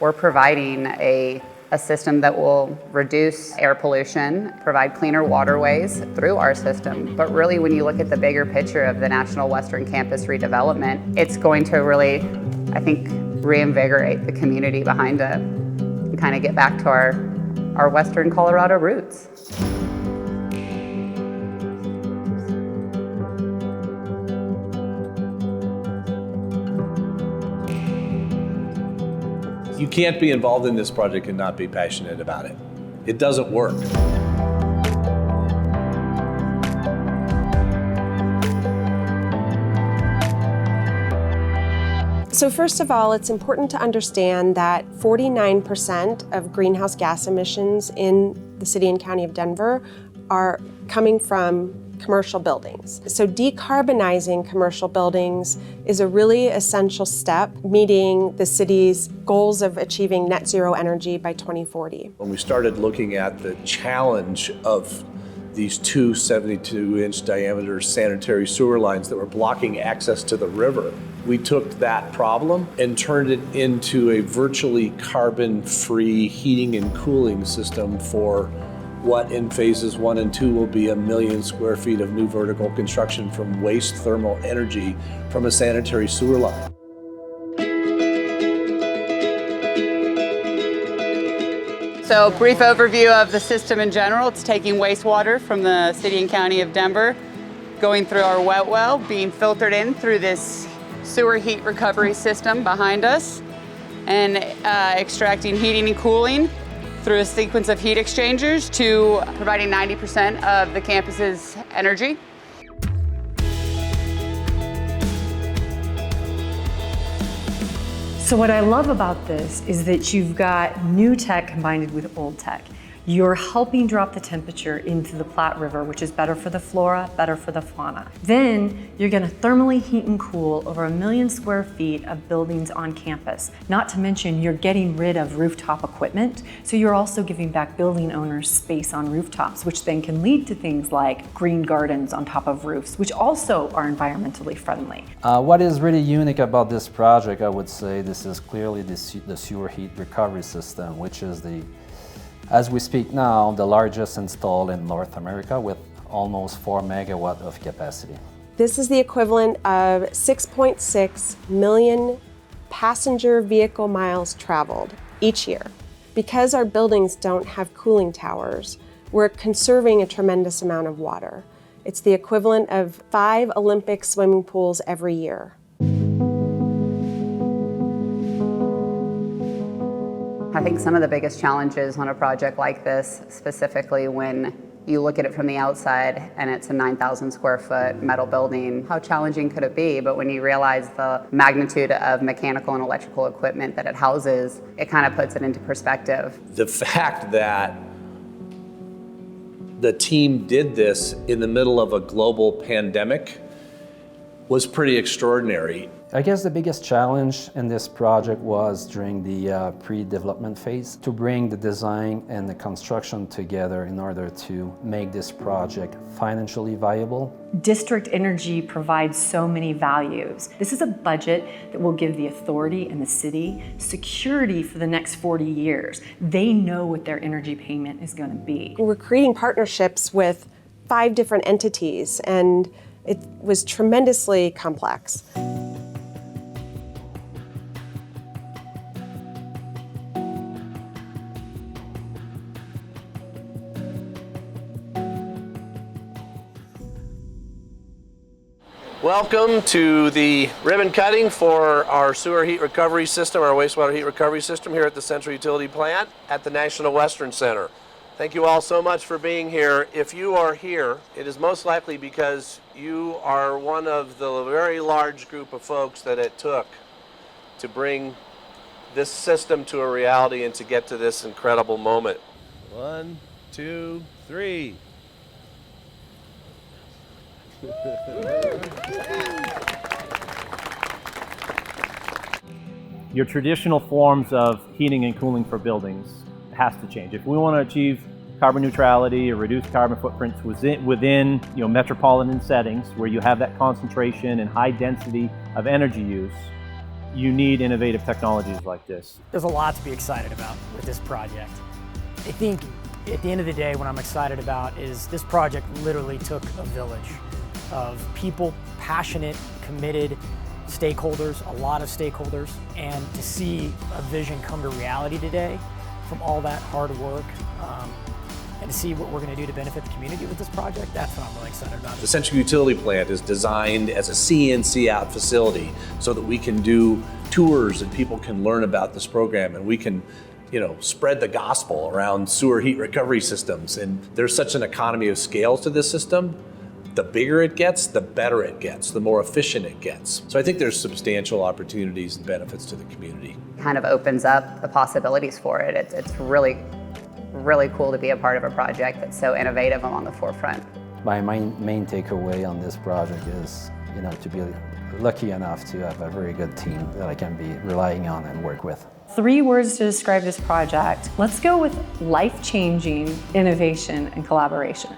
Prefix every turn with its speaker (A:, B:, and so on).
A: We're providing a system that will reduce air pollution, provide cleaner waterways through our system. But really, when you look at the bigger picture of the National Western Campus redevelopment, it's going to really, I think, reinvigorate the community behind it and kind of get back to our Western Colorado roots.
B: You can't be involved in this project and not be passionate about it. It doesn't work.
C: So first of all, it's important to understand that 49% of greenhouse gas emissions in the city and county of Denver are coming from commercial buildings. So decarbonizing commercial buildings is a really essential step, meeting the city's goals of achieving net zero energy by 2040.
B: When we started looking at the challenge of these two 72-inch diameter sanitary sewer lines that were blocking access to the river, we took that problem and turned it into a virtually carbon-free heating and cooling system for what in phases 1 and 2 will be 1 million square feet of new vertical construction from waste thermal energy from a sanitary sewer line.
A: So, brief overview of the system in general. It's taking wastewater from the city and county of Denver, going through our wet well, being filtered in through this sewer heat recovery system behind us, and extracting heating and cooling through a sequence of heat exchangers to providing 90% of the campus's energy.
D: So what I love about this is that you've got new tech combined with old tech. You're helping drop the temperature into the Platte River, which is better for the flora, better for the fauna. Then you're gonna thermally heat and cool over 1 million square feet of buildings on campus. Not to mention you're getting rid of rooftop equipment, so you're also giving back building owners space on rooftops, which then can lead to things like green gardens on top of roofs, which also are environmentally friendly.
E: What is really unique about this project, I would say, this is clearly the sewer heat recovery system, which is as we speak now, the largest installed in North America with almost 4 megawatt of capacity.
C: This is the equivalent of 6.6 million passenger vehicle miles traveled each year. Because our buildings don't have cooling towers, we're conserving a tremendous amount of water. It's the equivalent of 5 Olympic swimming pools every year.
A: I think some of the biggest challenges on a project like this, specifically when you look at it from the outside and it's a 9,000 square foot metal building, how challenging could it be? But when you realize the magnitude of mechanical and electrical equipment that it houses, it kind of puts it into perspective.
B: The fact that the team did this in the middle of a global pandemic was pretty extraordinary.
E: I guess the biggest challenge in this project was during the pre-development phase to bring the design and the construction together in order to make this project financially viable.
D: District energy provides so many values. This is a budget that will give the authority and the city security for the next 40 years. They know what their energy payment is going to be.
C: We're creating partnerships with 5 different entities, and it was tremendously complex.
B: Welcome to the ribbon cutting for our sewer heat recovery system, our wastewater heat recovery system here at the Central Utility Plant at the National Western Center. Thank you all so much for being here. If you are here, it is most likely because you are one of the very large group of folks that it took to bring this system to a reality and to get to this incredible moment. 1, 2, 3.
F: Your traditional forms of heating and cooling for buildings has to change. If we want to achieve carbon neutrality or reduce carbon footprints within metropolitan settings where you have that concentration and high density of energy use, you need innovative technologies like this.
G: There's a lot to be excited about with this project. I think at the end of the day, what I'm excited about is this project literally took a village of people, passionate, committed stakeholders, a lot of stakeholders, and to see a vision come to reality today from all that hard work, and to see what we're going to do to benefit the community with this project, that's what I'm really excited about.
B: The central utility plant is designed as a CNC out facility so that we can do tours and people can learn about this program, and we can spread the gospel around sewer heat recovery systems. And there's such an economy of scale to this system. The bigger it gets, the better it gets, the more efficient it gets. So I think there's substantial opportunities and benefits to the community.
H: Kind of opens up the possibilities for it. It's really, really cool to be a part of a project that's so innovative and on the forefront.
E: My main takeaway on this project is, to be lucky enough to have a very good team that I can be relying on and work with.
D: 3 words to describe this project. Let's go with life-changing innovation and collaboration.